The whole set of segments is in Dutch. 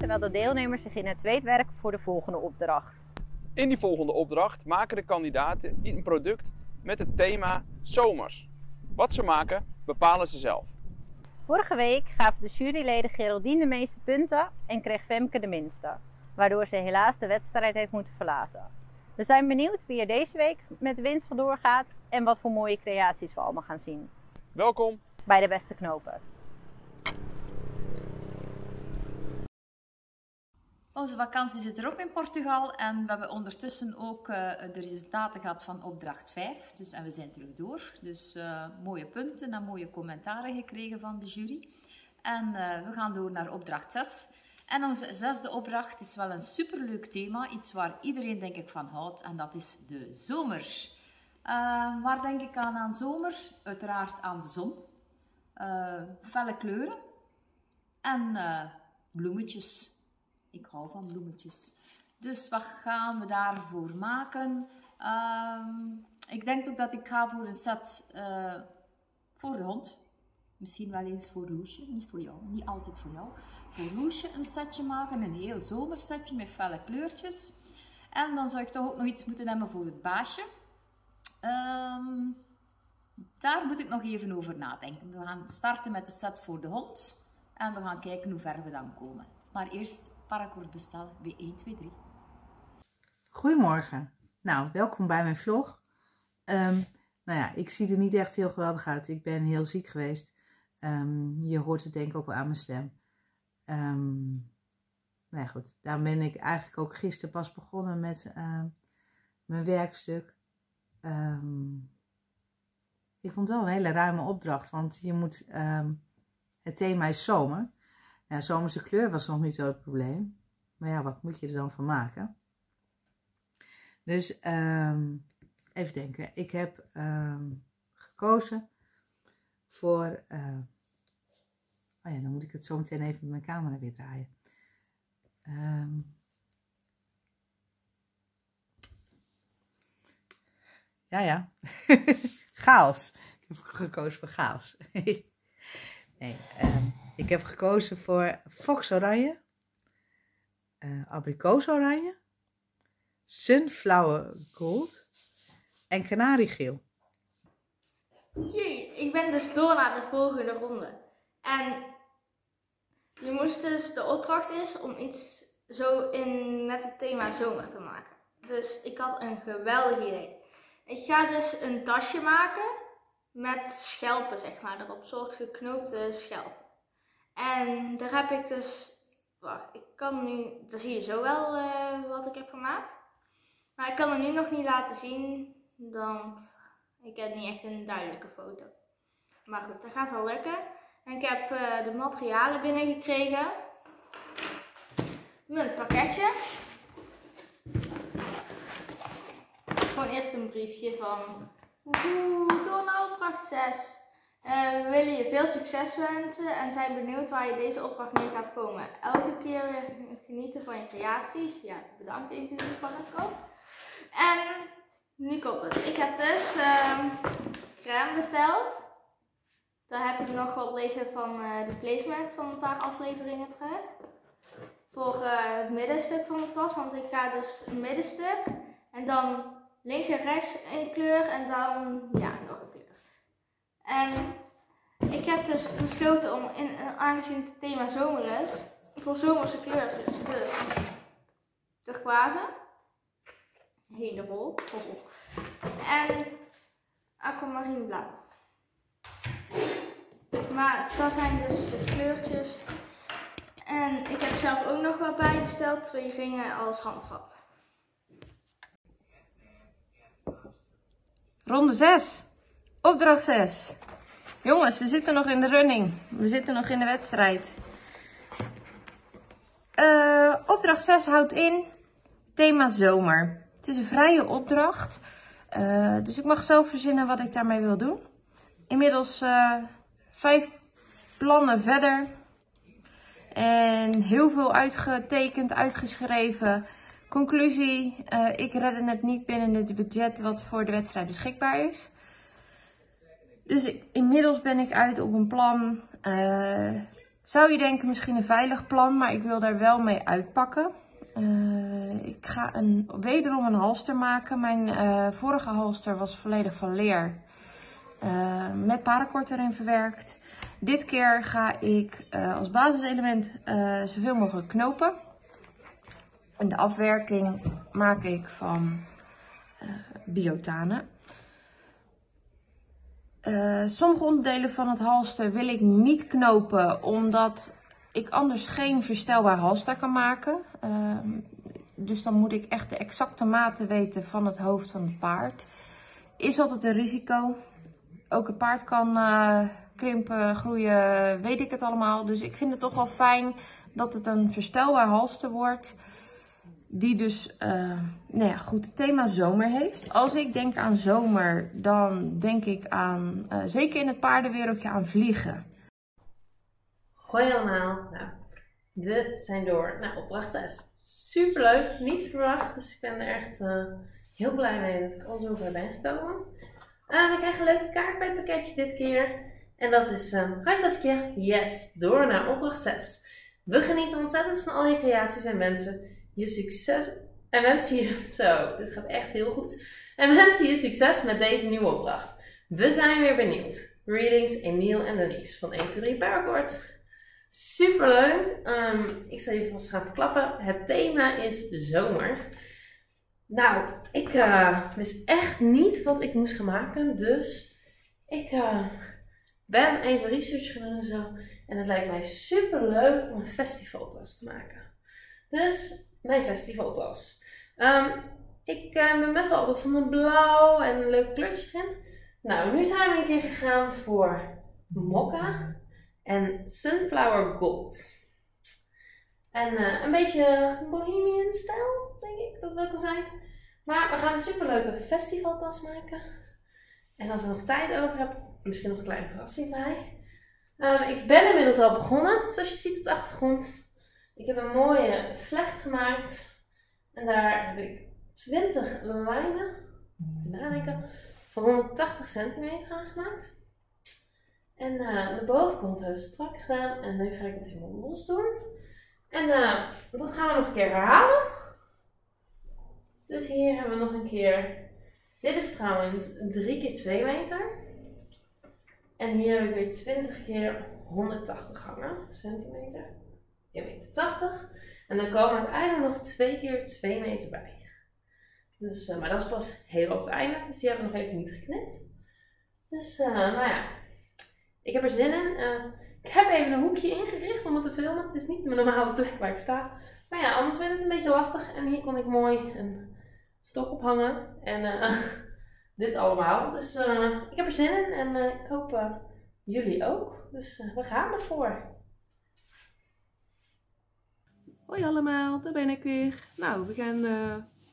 terwijl de deelnemers zich in het zweet werken voor de volgende opdracht. In die volgende opdracht maken de kandidaten een product met het thema zomers. Wat ze maken, bepalen ze zelf. Vorige week gaven de juryleden Geraldine de meeste punten en kreeg Femke de minste, waardoor ze helaas de wedstrijd heeft moeten verlaten. We zijn benieuwd wie er deze week met de winst vandoor gaat en wat voor mooie creaties we allemaal gaan zien. Welkom Bij de beste knopen. Onze vakantie zit erop in Portugal en we hebben ondertussen ook de resultaten gehad van opdracht 5. En we zijn terug door. Dus mooie punten en mooie commentaren gekregen van de jury. En we gaan door naar opdracht 6. En onze zesde opdracht is wel een superleuk thema. Iets waar iedereen denk ik van houdt en dat is de zomer. Waar denk ik aan zomer? Uiteraard aan de zon. Felle kleuren. En bloemetjes. Ik hou van bloemetjes. Dus wat gaan we daarvoor maken? Ik denk ook dat ik ga voor een set voor de hond. Misschien wel eens voor Loesje. Niet voor jou. Niet altijd voor jou. Voor Loesje een setje maken. Een heel zomersetje met felle kleurtjes. En dan zou ik toch ook nog iets moeten hebben voor het baasje. Daar moet ik nog even over nadenken. We gaan starten met de set voor de hond. En we gaan kijken hoe ver we dan komen. Maar eerst parakoordbestel bij 1, 2, 3. Goedemorgen. Nou, welkom bij mijn vlog. Nou ja, ik zie er niet echt heel geweldig uit. Ik ben heel ziek geweest. Je hoort het denk ik ook wel aan mijn stem. Nou ja, goed. Daar ben ik eigenlijk ook gisteren pas begonnen met mijn werkstuk. Ik vond het wel een hele ruime opdracht. Want je moet... het thema is zomer. Ja, zomerse kleur was nog niet zo het probleem. Maar ja, wat moet je er dan van maken? Dus even denken. Ik heb gekozen voor... oh ja, dan moet ik het zo meteen even met mijn camera weer draaien. Ja. Chaos. Ik heb gekozen voor chaos. Nee, ik heb gekozen voor Fox Oranje, Abrikoos Oranje, Sunflower Gold en Kanariegeel. Jee, ik ben dus door naar de volgende ronde. En je moest dus, de opdracht is om iets zo met het thema zomer te maken. Dus ik had een geweldig idee. Ik ga dus een tasje maken met schelpen, zeg maar, erop, soort geknoopte schelpen. En daar heb ik dus, wacht, ik kan nu, daar zie je zo wel wat ik heb gemaakt. Maar ik kan het nu nog niet laten zien, want ik heb niet echt een duidelijke foto. Maar goed, dat gaat wel lukken. En ik heb de materialen binnengekregen. Met een pakketje. Gewoon eerst een briefje van... door naar opdracht 6. We willen je veel succes wensen en zijn benieuwd waar je deze opdracht mee gaat komen. Elke keer weer genieten van je creaties. Ja, bedankt Instituut Paraco. En nu komt het. Ik heb dus crème besteld. Daar heb ik nog wat liggen van de placement van een paar afleveringen terug. Voor het middenstuk van de tas, want ik ga dus een middenstuk en dan links en rechts een kleur en dan ja, nog een kleur. En ik heb dus besloten om, aangezien het thema zomer is, voor zomerse kleurtjes. Dus turquoise, hele rol, en aquamarine blauw. Maar dat zijn dus de kleurtjes. En ik heb zelf ook nog wat bijbesteld, 2 ringen als handvat. Ronde 6. Opdracht 6. Jongens, we zitten nog in de running. We zitten nog in de wedstrijd. Opdracht 6 houdt in thema zomer. Het is een vrije opdracht. Dus ik mag zelf verzinnen wat ik daarmee wil doen. Inmiddels 5 plannen verder. En heel veel uitgetekend, uitgeschreven. Conclusie, ik redde het niet binnen het budget wat voor de wedstrijd beschikbaar is. Dus inmiddels ben ik uit op een plan Zou je denken misschien een veilig plan, maar ik wil daar wel mee uitpakken. Ik ga wederom een halster maken. Mijn vorige halster was volledig van leer. Met paracord erin verwerkt. Dit keer ga ik als basiselement zoveel mogelijk knopen. En de afwerking maak ik van biotanen. Sommige onderdelen van het halster wil ik niet knopen, omdat ik anders geen verstelbaar halster kan maken. Dus dan moet ik echt de exacte maten weten van het hoofd van het paard. Is altijd een risico. Ook het paard kan krimpen, groeien, weet ik het allemaal. Dus ik vind het toch wel fijn dat het een verstelbaar halster wordt. Die dus goed het thema zomer heeft. Als ik denk aan zomer, dan denk ik aan, zeker in het paardenwereldje, aan vliegen. Hoi allemaal. Nou, we zijn door naar opdracht 6. Superleuk, niet verwacht. Dus ik ben er echt heel blij mee dat ik al zo ver ben gekomen. We krijgen een leuke kaart bij het pakketje dit keer. En dat is, hi Saskia, yes, door naar opdracht 6. We genieten ontzettend van al je creaties en wensen je succes. En wensen je, zo, dit gaat echt heel goed. En wensen je succes met deze nieuwe opdracht. We zijn weer benieuwd. Readings, Emiel en Denise van 1, 2, 3 Paracord. Superleuk. Ik zal je vast gaan verklappen. Het thema is zomer. Nou, ik wist echt niet wat ik moest gaan maken. Dus ik ben even research gedaan en zo. En het lijkt mij super leuk om een festivaltas te maken. Dus mijn festivaltas. Ik ben best wel altijd van de blauw en leuke kleurtjes erin. Nou, nu zijn we een keer gegaan voor mokka en sunflower gold. En een beetje bohemian stijl, denk ik dat wel kan zijn. Maar we gaan een superleuke festivaltas maken. En als we nog tijd over hebben, misschien nog een kleine verrassing bij. Ik ben inmiddels al begonnen, zoals je ziet op de achtergrond. Ik heb een mooie vlecht gemaakt. En daar heb ik 20 lijnen, van 180 centimeter aangemaakt. En de bovenkant hebben we strak gedaan. En nu ga ik het helemaal los doen. En dat gaan we nog een keer herhalen. Dus hier hebben we nog een keer. Dit is trouwens 3 keer 2 meter. En hier heb ik weer 20 keer 180 hangen. Centimeter. 1,80 meter. En dan komen uiteindelijk nog 2 keer 2 meter bij. Dus, maar dat is pas heel op het einde. Dus die hebben we nog even niet geknipt. Dus nou ja. Ik heb er zin in. Ik heb even een hoekje ingericht om het te filmen. Het is niet mijn normale plek waar ik sta. Maar ja, anders werd het een beetje lastig. En hier kon ik mooi een stok ophangen. En dit allemaal. Dus ik heb er zin in. En ik hoop jullie ook. Dus we gaan ervoor. Hoi allemaal, daar ben ik weer. Nou, we gaan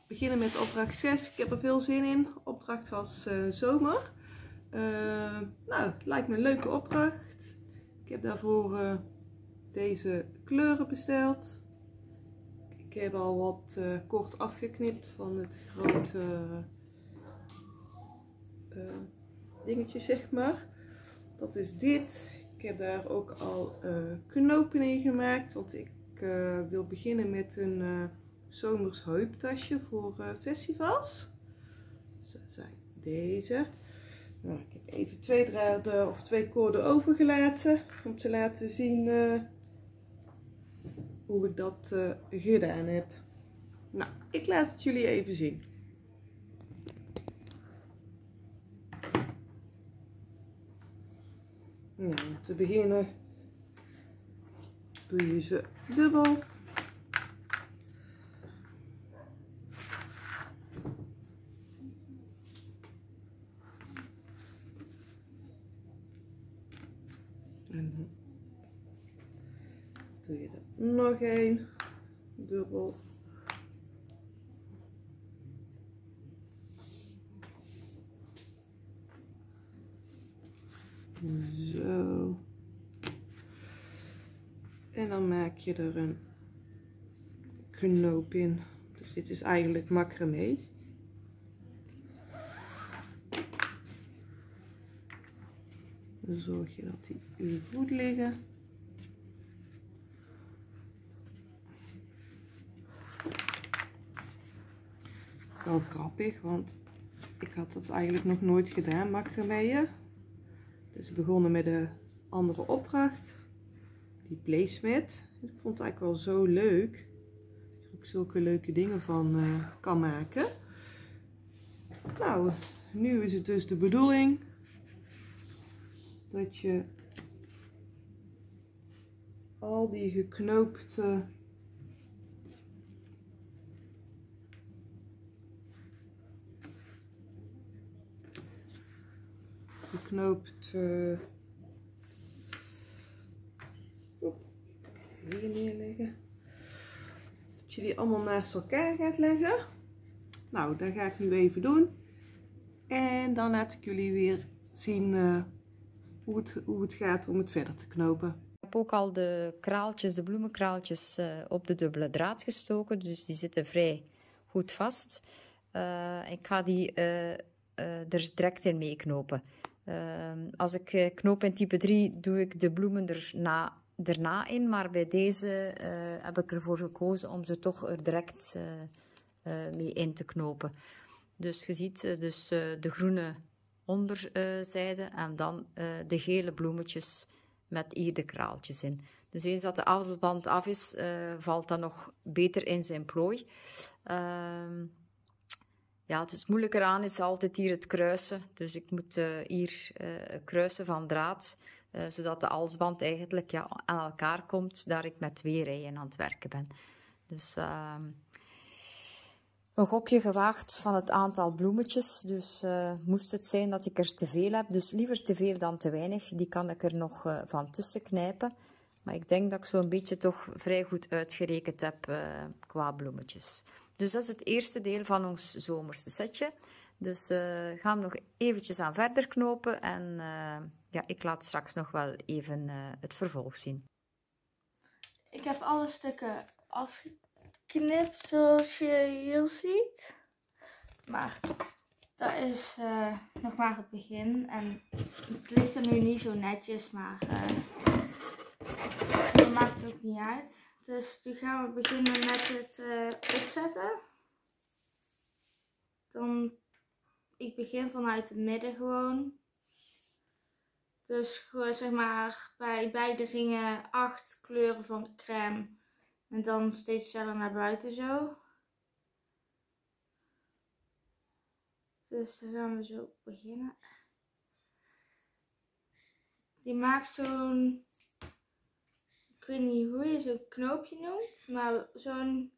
beginnen met opdracht 6. Ik heb er veel zin in. Opdracht was zomer. Nou, het lijkt me een leuke opdracht. Ik heb daarvoor deze kleuren besteld. Ik heb al wat kort afgeknipt van het grote dingetje, zeg maar. Dat is dit. Ik heb daar ook al knopen in gemaakt, want ik wil beginnen met een zomers heuptasje voor festivals. Dus dat zijn deze. Nou, ik heb even 2 draden of 2 koorden overgelaten om te laten zien hoe ik dat gedaan heb. Nou, ik laat het jullie even zien. Nou, om te beginnen doe je ze dubbel. En dan doe je er nog een dubbel. Zo. En dan maak je er een knoop in. Dus dit is eigenlijk macramé. Dan zorg je dat die goed liggen. Wel grappig, want ik had dat eigenlijk nog nooit gedaan, macrameën. Dus we begonnen met de andere opdracht, die placemat. Ik vond het eigenlijk wel zo leuk, dat je ook zulke leuke dingen van kan maken. Nou, nu is het dus de bedoeling dat je al die geknoopte hier neerleggen, dat je die allemaal naast elkaar gaat leggen. Nou, dat ga ik nu even doen en dan laat ik jullie weer zien hoe het gaat om het verder te knopen. Ik heb ook al de kraaltjes, de bloemenkraaltjes op de dubbele draad gestoken, dus die zitten vrij goed vast. Ik ga die er direct in mee knopen. Als ik knoop in type 3 doe ik de bloemen erna in, maar bij deze heb ik ervoor gekozen om ze toch er direct mee in te knopen. Dus je ziet dus de groene onderzijde en dan de gele bloemetjes met hier de kraaltjes in. Dus eens dat de afband af is, valt dat nog beter in zijn plooi. Ja, het moeilijker aan is altijd hier het kruisen. Dus ik moet hier kruisen van draad, zodat de halsband eigenlijk aan elkaar komt, daar ik met 2 rijen aan het werken ben. Dus een gokje gewaagd van het aantal bloemetjes. Dus moest het zijn dat ik er te veel heb, dus liever te veel dan te weinig. Die kan ik er nog van tussen knijpen. Maar ik denk dat ik zo'n beetje toch vrij goed uitgerekend heb qua bloemetjes. Dus dat is het eerste deel van ons zomerse setje. Dus gaan we nog eventjes aan verder knopen. En ja, ik laat straks nog wel even het vervolg zien. Ik heb alle stukken afgeknipt zoals je hier ziet. Maar dat is nog maar het begin. En het ligt er nu niet zo netjes, maar dat maakt ook niet uit. Dus nu gaan we beginnen met het opzetten. Ik begin vanuit het midden gewoon. Dus gewoon zeg maar bij beide ringen 8 kleuren van crème. En dan steeds verder naar buiten zo. Dus dan gaan we zo beginnen. Je maakt zo'n... Ik weet niet hoe je zo'n knoopje noemt, maar zo'n...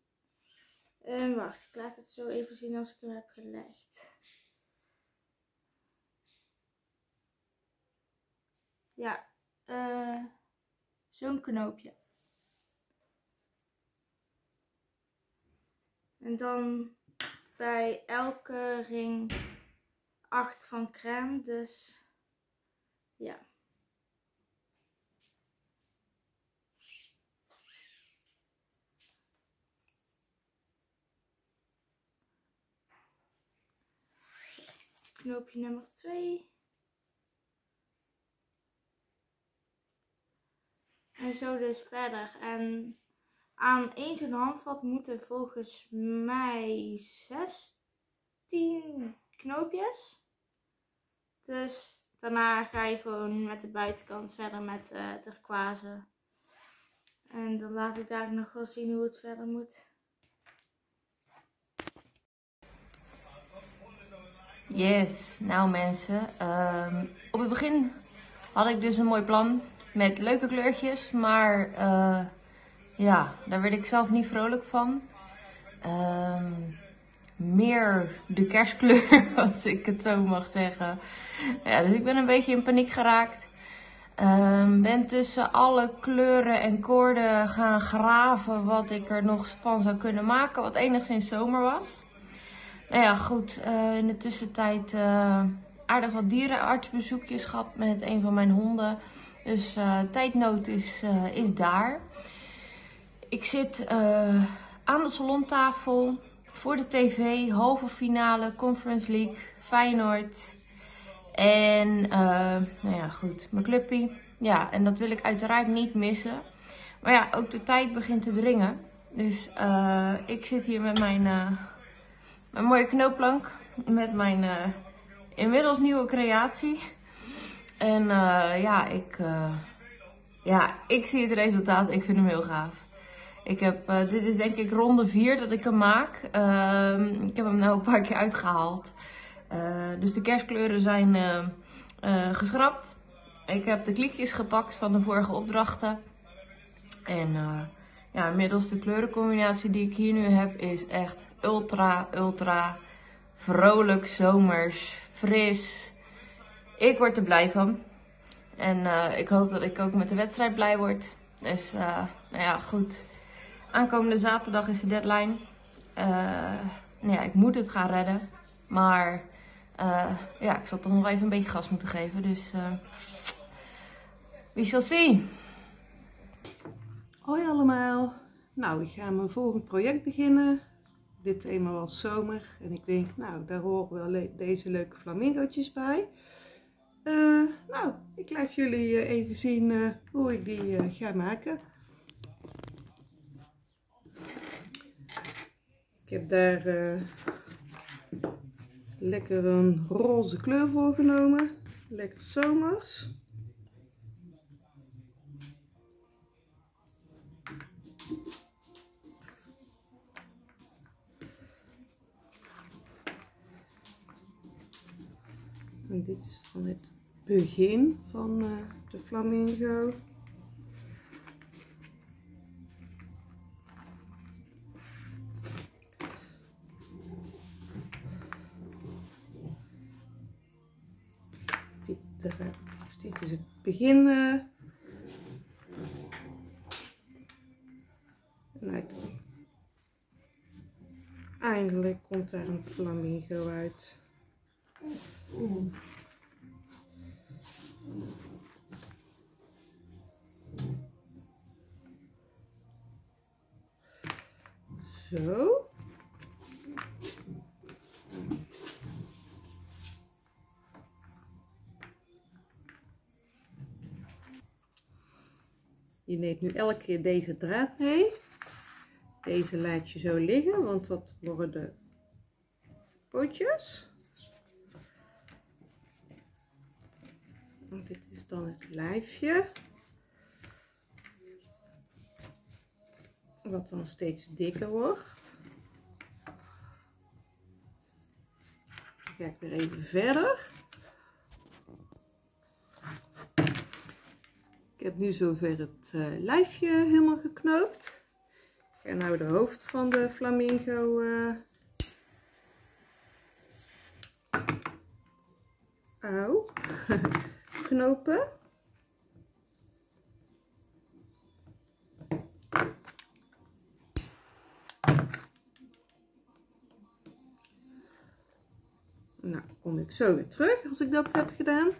wacht, ik laat het zo even zien als ik hem heb gelegd. Ja, zo'n knoopje. En dan bij elke ring 8 van crème, dus ja. Knoopje nummer 2. En zo dus verder. En aan één zo'n handvat moeten volgens mij 16 knoopjes. Dus daarna ga je gewoon met de buitenkant verder met turquoise. En dan laat ik daar nog wel zien hoe het verder moet. Yes, nou mensen, op het begin had ik dus een mooi plan met leuke kleurtjes, maar ja, daar werd ik zelf niet vrolijk van. Meer de kerstkleur, als ik het zo mag zeggen. Ja, dus ik ben een beetje in paniek geraakt. Ben tussen alle kleuren en koorden gaan graven wat ik er nog van zou kunnen maken, wat enigszins zomer was. Nou ja, goed, in de tussentijd aardig wat dierenartsbezoekjes gehad met een van mijn honden. Dus tijdnood is daar. Ik zit aan de salontafel voor de tv, halve finale, Conference League, Feyenoord. En nou ja, goed, mijn clubpie. Ja, en dat wil ik uiteraard niet missen. Maar ja, ook de tijd begint te dringen. Dus ik zit hier met mijn Mijn mooie knoopplank met mijn inmiddels nieuwe creatie. En ik zie het resultaat. Ik vind hem heel gaaf. Dit is denk ik ronde 4 dat ik hem maak. Ik heb hem nou een paar keer uitgehaald. Dus de kerstkleuren zijn geschrapt. Ik heb de kliekjes gepakt van de vorige opdrachten. En inmiddels de kleurencombinatie die ik hier nu heb is echt ultra vrolijk, zomers, fris. Ik word er blij van. En ik hoop dat ik ook met de wedstrijd blij word. Dus goed. Aankomende zaterdag is de deadline. Ik moet het gaan redden. Maar ik zal toch nog even een beetje gas moeten geven. Dus we shall see. Hoi allemaal. Nou, ik ga mijn volgend project beginnen. Dit thema was zomer. En ik denk, nou, daar horen wel deze leuke flamingootjes bij. Ik laat jullie even zien hoe ik die ga maken. Ik heb daar lekker een roze kleur voor genomen. Lekker zomers. En dit is dan het begin van de flamingo. Dit is het begin. En uiteindelijk komt daar een flamingo uit. Zo. Je neemt nu elke keer deze draad mee. Deze laat je zo liggen, want dat worden de potjes. En dit is dan het lijfje. Wat dan steeds dikker wordt. Dan ga ik weer even verder. Ik heb nu zover het lijfje helemaal geknoopt. Ik ga nou de hoofd van de flamingo knopen. Nou, kom ik zo weer terug als ik dat heb gedaan.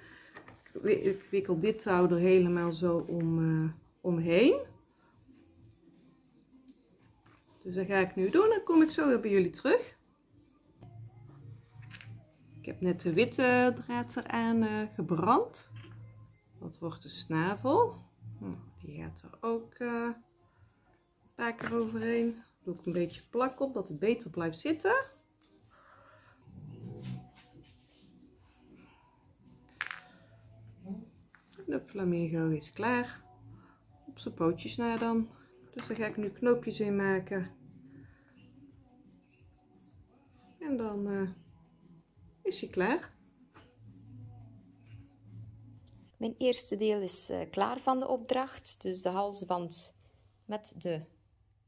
Ik wikkel dit touw er helemaal zo omheen. Dus dat ga ik nu doen. Dan kom ik zo weer bij jullie terug. Ik heb net de witte draad eraan gebrand. Dat wordt de snavel. Die gaat er ook een paar keer overheen. Doe ik een beetje plak op, dat het beter blijft zitten. De flamingo is klaar. Op zijn pootjes na dan. Dus daar ga ik nu knoopjes in maken. En dan is hij klaar. Mijn eerste deel is klaar van de opdracht. Dus de halsband met de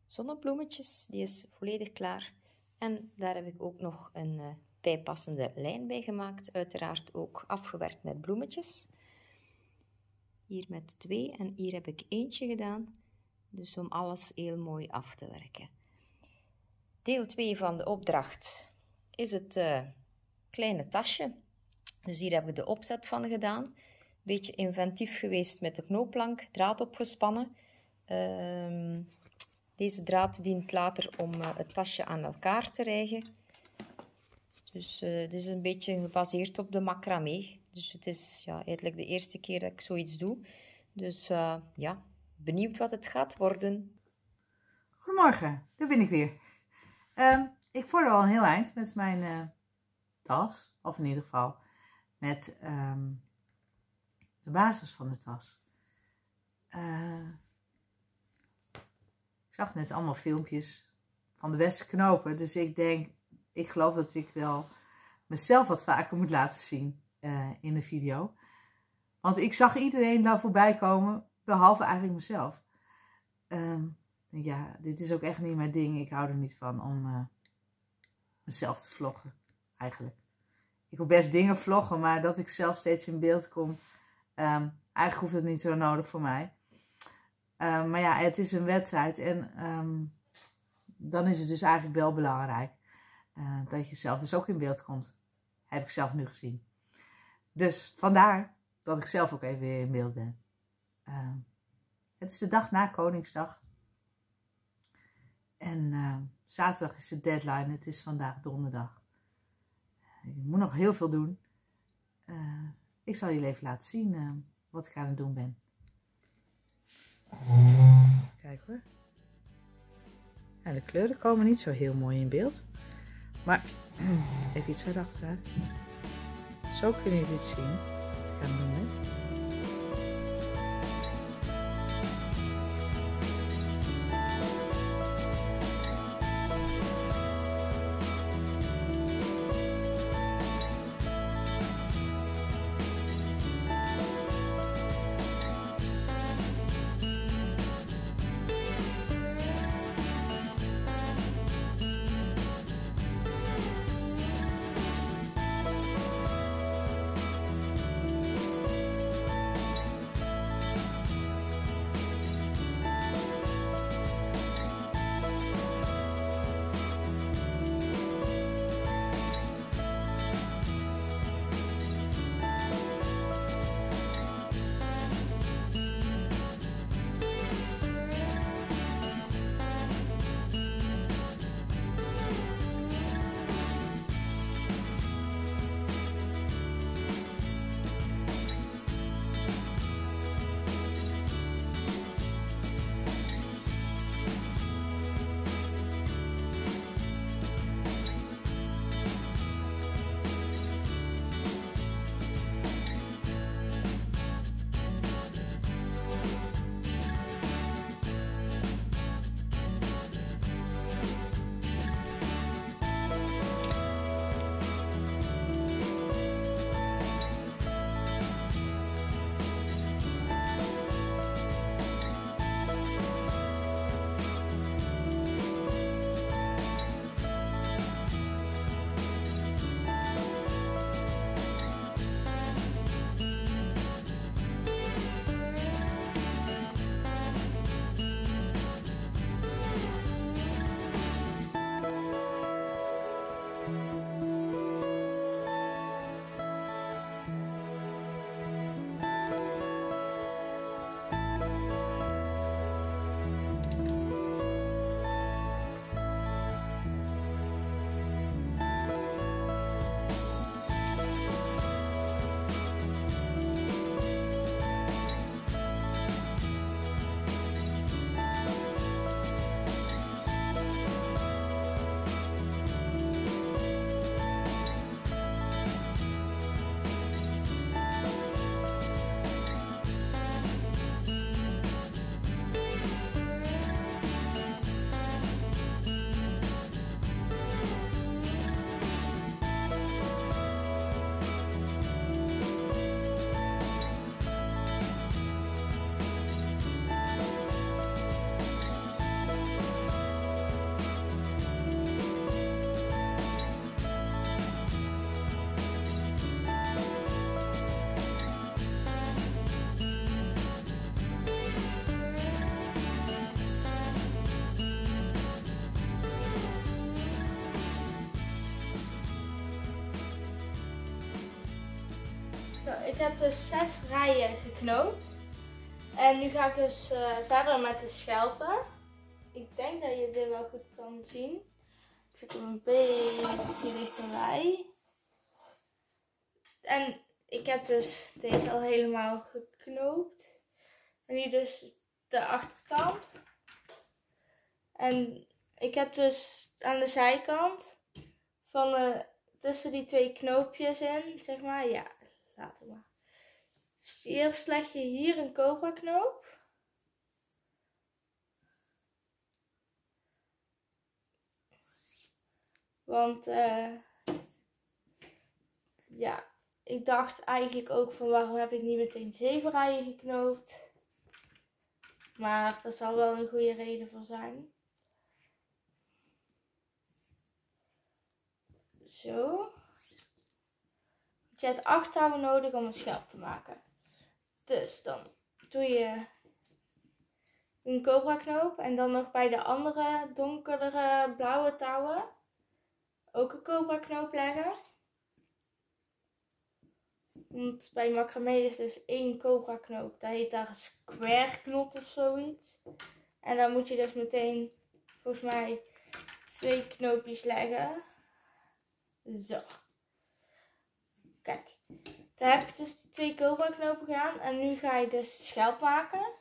zonnebloemetjes, die is volledig klaar. En daar heb ik ook nog een bijpassende lijn bij gemaakt. Uiteraard ook afgewerkt met bloemetjes. Hier met 2 en hier heb ik eentje gedaan. Dus om alles heel mooi af te werken. Deel 2 van de opdracht is het kleine tasje. Dus hier heb ik de opzet van gedaan. Beetje inventief geweest met de knoopplank, draad opgespannen. Deze draad dient later om het tasje aan elkaar te rijgen. Dus dit is een beetje gebaseerd op de macramé. Dus het is eigenlijk de eerste keer dat ik zoiets doe. Dus benieuwd wat het gaat worden. Goedemorgen, daar ben ik weer. ik vorder al een heel eind met mijn tas. Of in ieder geval met de basis van de tas. Ik zag net allemaal filmpjes van de beste knopen. Dus ik geloof dat ik wel mezelf wat vaker moet laten zien in de video. Want ik zag iedereen daar voorbij komen, behalve eigenlijk mezelf. Ja, dit is ook echt niet mijn ding. Ik hou er niet van om mezelf te vloggen, eigenlijk. Ik wil best dingen vloggen, maar dat ik zelf steeds in beeld kom, eigenlijk hoeft het niet zo nodig voor mij. Maar ja, het is een wedstrijd en dan is het dus eigenlijk wel belangrijk dat je zelf dus ook in beeld komt. Heb ik zelf nu gezien. Dus vandaar dat ik zelf ook even weer in beeld ben. Het is de dag na Koningsdag. En zaterdag is de deadline. Het is vandaag donderdag. Ik moet nog heel veel doen. Ik zal jullie even laten zien wat ik aan het doen ben. Kijk hoor. Ja, de kleuren komen niet zo heel mooi in beeld. Maar even iets verder achteruit. Zo kun je dit zien. Ik ga hem doen, hè. Ik heb dus 6 rijen geknoopt. En nu ga ik dus verder met de schelpen. Ik denk dat je dit wel goed kan zien. Ik zet hem een beetje dichterbij. En ik heb dus deze al helemaal geknoopt. En hier dus de achterkant. En ik heb dus aan de zijkant van tussen die 2 knoopjes in, zeg maar, ja, laten we maar. Dus eerst leg je hier een cobra knoop. Want ja, ik dacht eigenlijk ook van waarom heb ik niet meteen 7 rijen geknoopt. Maar daar zal wel een goede reden voor zijn. Zo. Je hebt 8 touwen nodig om een schelp te maken. Dus dan doe je een cobra knoop en dan nog bij de andere donkerdere blauwe touwen ook een cobra knoop leggen. Want bij macramé is dus 1 cobra knoop. Dat heet daar een square knot of zoiets. En dan moet je dus meteen volgens mij 2 knoopjes leggen. Zo. Kijk. Daar heb ik dus 2 cobra knopen gedaan. En nu ga je dus de schelp maken.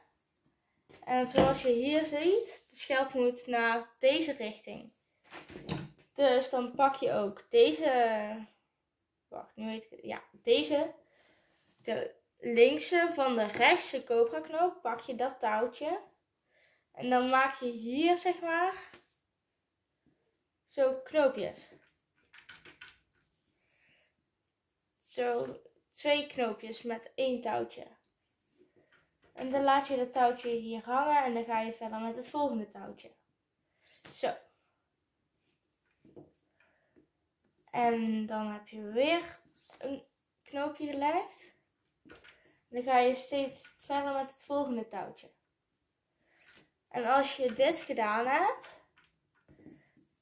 En zoals je hier ziet, de schelp moet naar deze richting. Dus dan pak je ook deze. Wacht, nu weet ik het. Ja, deze. De linkse van de rechtse cobra knoop. Pak je dat touwtje. En dan maak je hier, zeg maar, zo knoopjes. Zo 2 knoopjes met 1 touwtje. En dan laat je dat touwtje hier hangen en dan ga je verder met het volgende touwtje. Zo. En dan heb je weer een knoopje gelegd. Dan ga je steeds verder met het volgende touwtje. En als je dit gedaan hebt,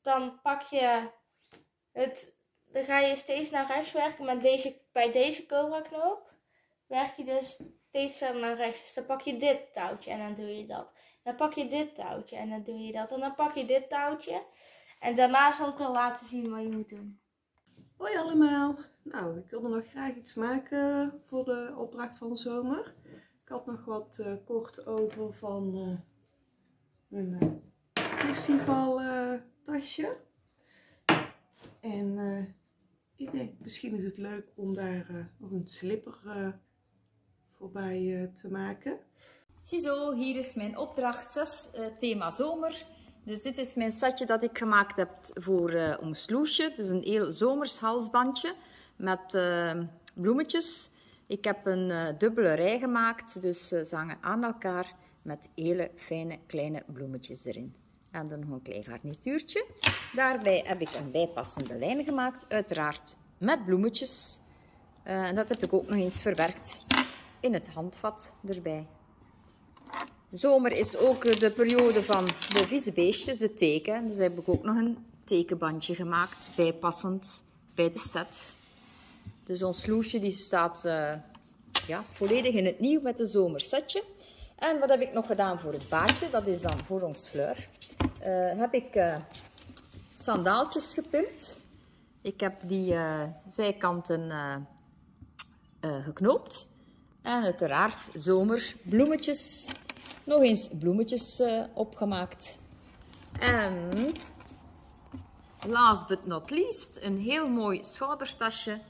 dan pak je het, dan ga je steeds naar rechts werken met bij deze cobra knoop. Werk je dus steeds verder naar rechts. Dus dan pak je dit touwtje en dan doe je dat. Dan pak je dit touwtje en dan doe je dat. En dan pak je dit touwtje. En daarna zal ik wel laten zien wat je moet doen. Hoi allemaal! Nou, ik wilde nog graag iets maken voor de opdracht van de zomer. Ik had nog wat kort over van een festivaltasje. En ik denk misschien is het leuk om daar nog een slipper voorbij te maken. Ziezo, hier is mijn opdracht 6, thema zomer. Dus dit is mijn setje dat ik gemaakt heb voor ons Loesje. Dus een heel zomers halsbandje met bloemetjes. Ik heb een dubbele rij gemaakt, dus ze hangen aan elkaar met hele fijne kleine bloemetjes erin. En dan nog een klein garnituurtje. Daarbij heb ik een bijpassende lijn gemaakt, uiteraard met bloemetjes. En dat heb ik ook nog eens verwerkt in het handvat erbij. Zomer is ook de periode van de vieze beestjes, de teken. Dus heb ik ook nog een tekenbandje gemaakt, bijpassend bij de set. Dus ons Loesje die staat ja, volledig in het nieuw met een zomersetje. En wat heb ik nog gedaan voor het baasje? Dat is dan voor ons Fleur. Heb ik sandaaltjes gepimpt. Ik heb die zijkanten geknoopt. En uiteraard zomerbloemetjes. Nog eens bloemetjes opgemaakt. En last but not least, een heel mooi schoudertasje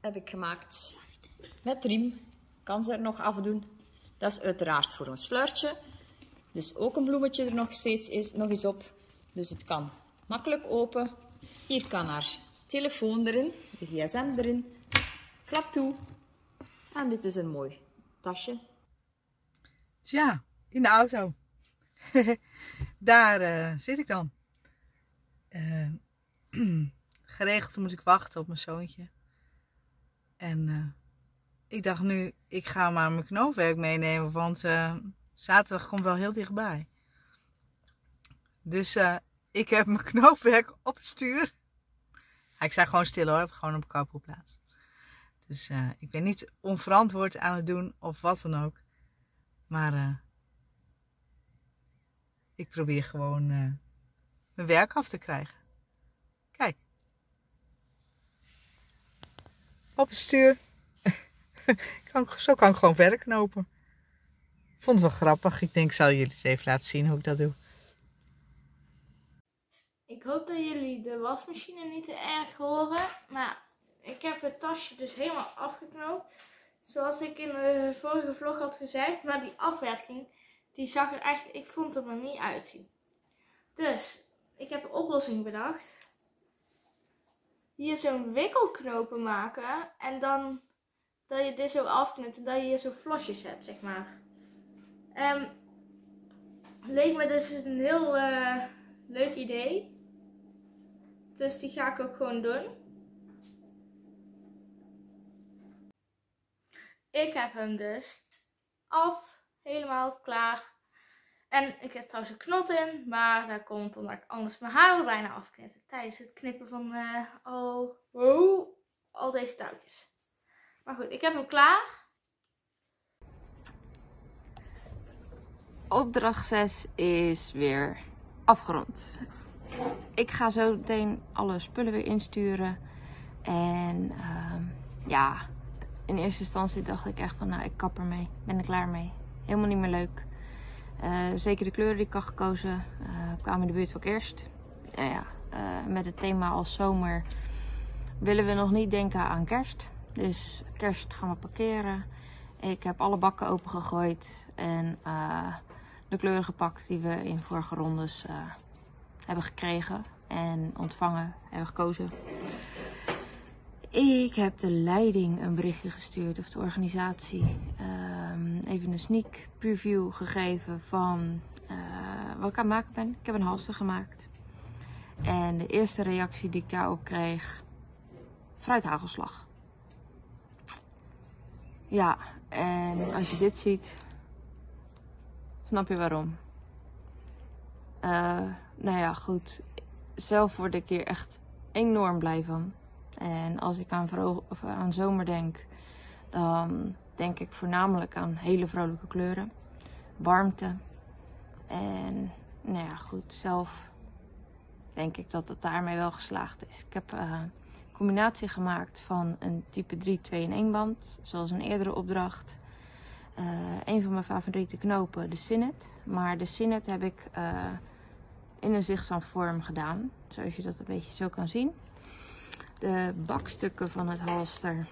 heb ik gemaakt. Met riem. Kan ze er nog afdoen. Dat is uiteraard voor ons Fleurtje. Dus ook een bloemetje er nog steeds nog eens op. Dus het kan makkelijk open. Hier kan haar telefoon erin, de gsm erin. Flap toe. En dit is een mooi tasje. Tja, in de auto. Daar zit ik dan. Geregeld moet ik wachten op mijn zoontje. En ik dacht nu, ik ga maar mijn knoopwerk meenemen, want zaterdag komt wel heel dichtbij. Dus ik heb mijn knoopwerk op het stuur. Ik sta gewoon stil hoor, gewoon op een carpoolplaats. Dus ik ben niet onverantwoord aan het doen of wat dan ook. Maar ik probeer gewoon mijn werk af te krijgen. Kijk. Op het stuur. Zo kan ik gewoon verder knopen. Ik vond het wel grappig. Ik denk, ik zal jullie eens even laten zien hoe ik dat doe. Ik hoop dat jullie de wasmachine niet te erg horen. Maar ik heb het tasje dus helemaal afgeknoopt. Zoals ik in de vorige vlog had gezegd. Maar die afwerking, die zag er echt, ik vond het er niet uitzien. Dus, ik heb een oplossing bedacht. Hier zo'n wikkelknopen maken. En dan dat je dit zo afknipt en dat je hier zo vlosjes hebt, zeg maar. Leek me dus een heel leuk idee. Dus die ga ik ook gewoon doen. Ik heb hem dus helemaal klaar. En ik heb trouwens een knot in, maar dat komt omdat ik anders mijn haar er bijna afknipt tijdens het knippen van al deze touwtjes. Maar goed, ik heb hem klaar. Opdracht 6 is weer afgerond. Ik ga zo meteen alle spullen weer insturen. En ja, in eerste instantie dacht ik echt van, nou, ik kap ermee. Ben er klaar mee. Helemaal niet meer leuk. Zeker de kleuren die ik had gekozen kwamen in de buurt van kerst. Met het thema als zomer willen we nog niet denken aan kerst. Dus kerst gaan we parkeren. Ik heb alle bakken opengegooid en de kleuren gepakt die we in vorige rondes hebben gekregen en ontvangen, hebben gekozen. Ik heb de leiding een berichtje gestuurd, of de organisatie, even een sneak preview gegeven van wat ik aan het maken ben. Ik heb een halster gemaakt. En de eerste reactie die ik daarop kreeg, fruithagelslag. Ja, en als je dit ziet, snap je waarom. Nou ja, goed. Zelf word ik hier echt enorm blij van. En als ik aan zomer denk, dan denk ik voornamelijk aan hele vrolijke kleuren. Warmte. En nou ja, goed. Zelf denk ik dat het daarmee wel geslaagd is. Ik heb een combinatie gemaakt van een type 3 2-in-1 band. Zoals een eerdere opdracht. Een van mijn favoriete knopen, de Sinnet. Maar de Sinnet heb ik in een zigzagvorm gedaan. Zoals je dat een beetje zo kan zien. De bakstukken van het halster.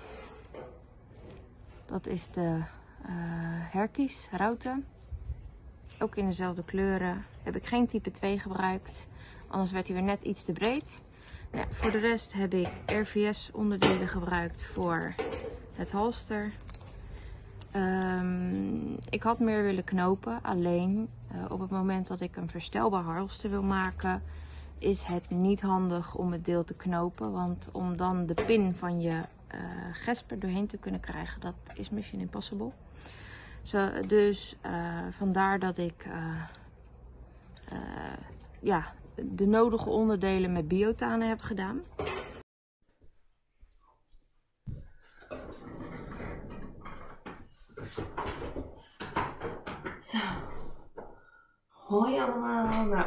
Dat is de Herkies Raute. Ook in dezelfde kleuren. Heb ik geen type 2 gebruikt. Anders werd hij weer net iets te breed. Ja, voor de rest heb ik RVS onderdelen gebruikt voor het halster. Ik had meer willen knopen. Alleen op het moment dat ik een verstelbaar halster wil maken, is het niet handig om het deel te knopen. Want om dan de pin van je gesp er doorheen te kunnen krijgen, dat is Mission Impossible. Dus vandaar dat ik ja, de nodige onderdelen met biotanen heb gedaan. Zo. Hoi allemaal. Nou,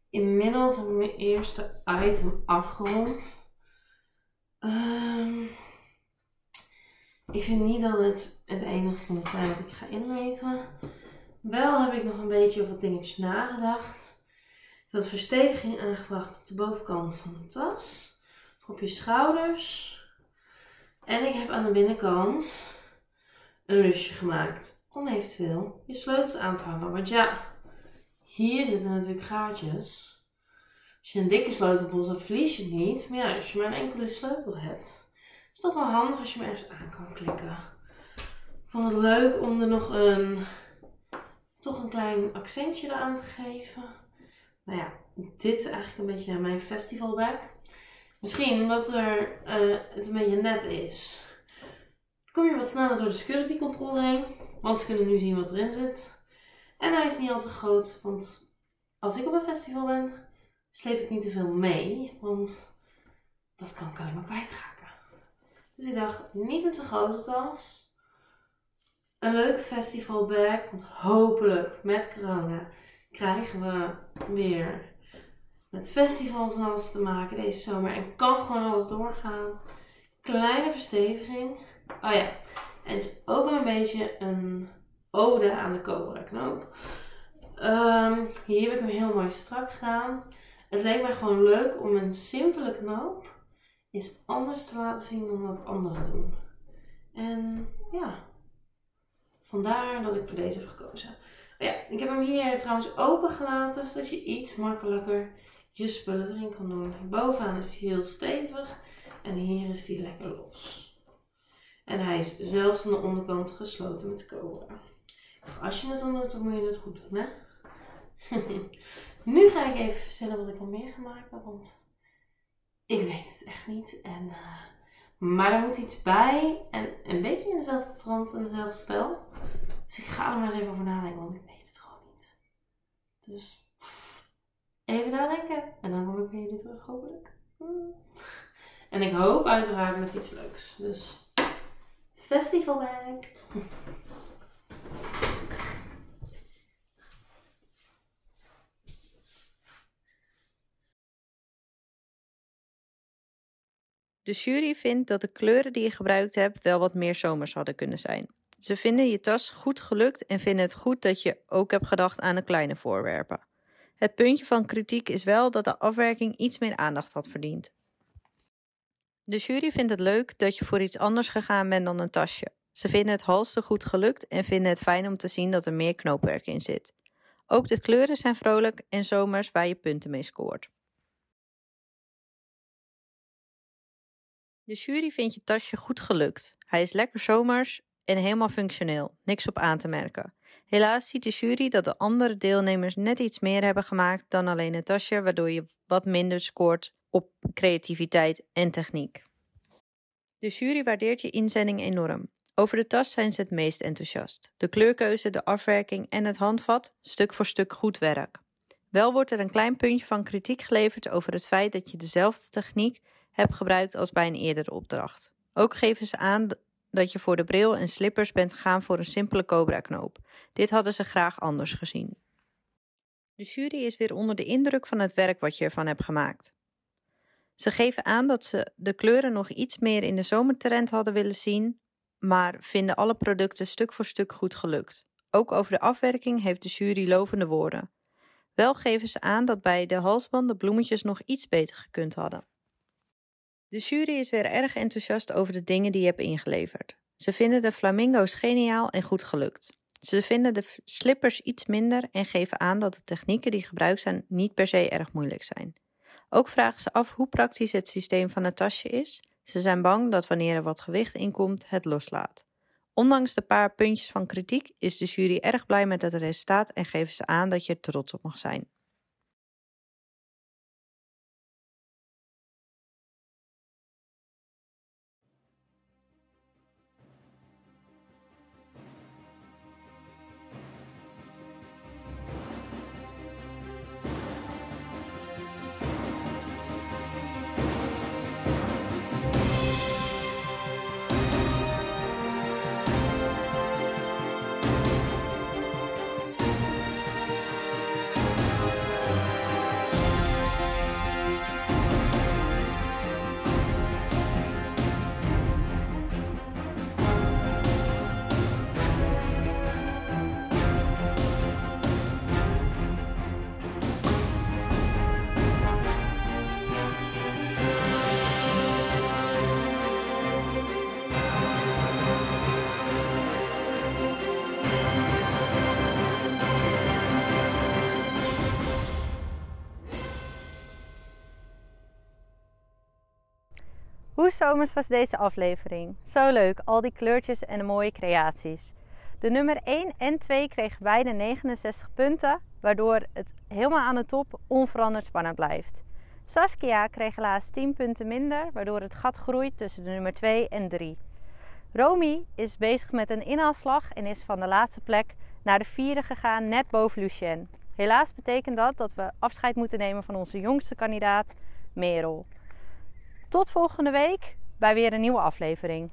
inmiddels heb ik mijn eerste item afgerond. Ik vind niet dat het enigste moet zijn wat ik ga inleveren. Wel heb ik nog een beetje over wat dingetjes nagedacht. Ik heb wat versteviging aangebracht op de bovenkant van de tas. Op je schouders. En ik heb aan de binnenkant een lusje gemaakt om eventueel je sleutels aan te hangen. Want ja, hier zitten natuurlijk gaatjes. Als je een dikke sleutelbos hebt, verlies je het niet. Maar ja, als je maar een enkele sleutel hebt, is het toch wel handig als je hem ergens aan kan klikken. Ik vond het leuk om er nog toch een klein accentje aan te geven. Nou ja, dit is eigenlijk een beetje mijn festivalbag. Misschien omdat het een beetje net is. Kom je wat sneller door de security control heen. Want ze kunnen nu zien wat erin zit. En hij is niet al te groot. Want als ik op een festival ben, sleep ik niet te veel mee. Want dat kan ik alleen maar kwijtraken. Dus ik dacht, niet een te grote tas. Een leuke festivalbag. Want hopelijk met corona krijgen we weer met festivals en alles te maken deze zomer. En kan gewoon alles doorgaan. Kleine versteviging. Oh ja, en het is ook wel een beetje een ode aan de Cobra knoop. Hier heb ik hem heel mooi strak gedaan. Het leek mij gewoon leuk om een simpele knoop eens anders te laten zien dan dat anderen doen. En ja, vandaar dat ik voor deze heb gekozen. Ja, ik heb hem hier trouwens open gelaten, zodat je iets makkelijker je spullen erin kan doen. Bovenaan is hij heel stevig en hier is hij lekker los. En hij is zelfs aan de onderkant gesloten met Cobra. Als je het dan doet, dan moet je het goed doen, hè? Nu ga ik even vertellen wat ik nog meer ga maken, want ik weet het echt niet. Maar er moet iets bij en een beetje in dezelfde trant en dezelfde stijl. Dus ik ga er maar eens even over nadenken, want ik weet het gewoon niet. Dus even nadenken en dan kom ik bij jullie terug, hopelijk. En ik hoop uiteraard met iets leuks. Dus festivalbag. De jury vindt dat de kleuren die je gebruikt hebt wel wat meer zomers hadden kunnen zijn. Ze vinden je tas goed gelukt en vinden het goed dat je ook hebt gedacht aan de kleine voorwerpen. Het puntje van kritiek is wel dat de afwerking iets meer aandacht had verdiend. De jury vindt het leuk dat je voor iets anders gegaan bent dan een tasje. Ze vinden het halster goed gelukt en vinden het fijn om te zien dat er meer knoopwerk in zit. Ook de kleuren zijn vrolijk en zomers waar je punten mee scoort. De jury vindt je tasje goed gelukt. Hij is lekker zomers en helemaal functioneel. Niks op aan te merken. Helaas ziet de jury dat de andere deelnemers net iets meer hebben gemaakt dan alleen het tasje, waardoor je wat minder scoort op creativiteit en techniek. De jury waardeert je inzending enorm. Over de tas zijn ze het meest enthousiast. De kleurkeuze, de afwerking en het handvat, stuk voor stuk goed werk. Wel wordt er een klein puntje van kritiek geleverd over het feit dat je dezelfde techniek hebt gebruikt als bij een eerdere opdracht. Ook geven ze aan dat je voor de bril en slippers bent gegaan voor een simpele Cobra knoop. Dit hadden ze graag anders gezien. De jury is weer onder de indruk van het werk wat je ervan hebt gemaakt. Ze geven aan dat ze de kleuren nog iets meer in de zomertrend hadden willen zien, maar vinden alle producten stuk voor stuk goed gelukt. Ook over de afwerking heeft de jury lovende woorden. Wel geven ze aan dat bij de halsband de bloemetjes nog iets beter gekund hadden. De jury is weer erg enthousiast over de dingen die je hebt ingeleverd. Ze vinden de flamingo's geniaal en goed gelukt. Ze vinden de slippers iets minder en geven aan dat de technieken die gebruikt zijn niet per se erg moeilijk zijn. Ook vragen ze af hoe praktisch het systeem van het tasje is. Ze zijn bang dat wanneer er wat gewicht in komt, het loslaat. Ondanks de paar puntjes van kritiek is de jury erg blij met het resultaat en geven ze aan dat je er trots op mag zijn. Hoe zomers was deze aflevering? Zo leuk, al die kleurtjes en de mooie creaties. De nummer 1 en 2 kregen beide 69 punten, waardoor het helemaal aan de top onveranderd spannend blijft. Saskia kreeg helaas 10 punten minder, waardoor het gat groeit tussen de nummer 2 en 3. Romy is bezig met een inhaalslag en is van de laatste plek naar de 4e gegaan, net boven Lucien. Helaas betekent dat we afscheid moeten nemen van onze jongste kandidaat, Merel. Tot volgende week bij weer een nieuwe aflevering.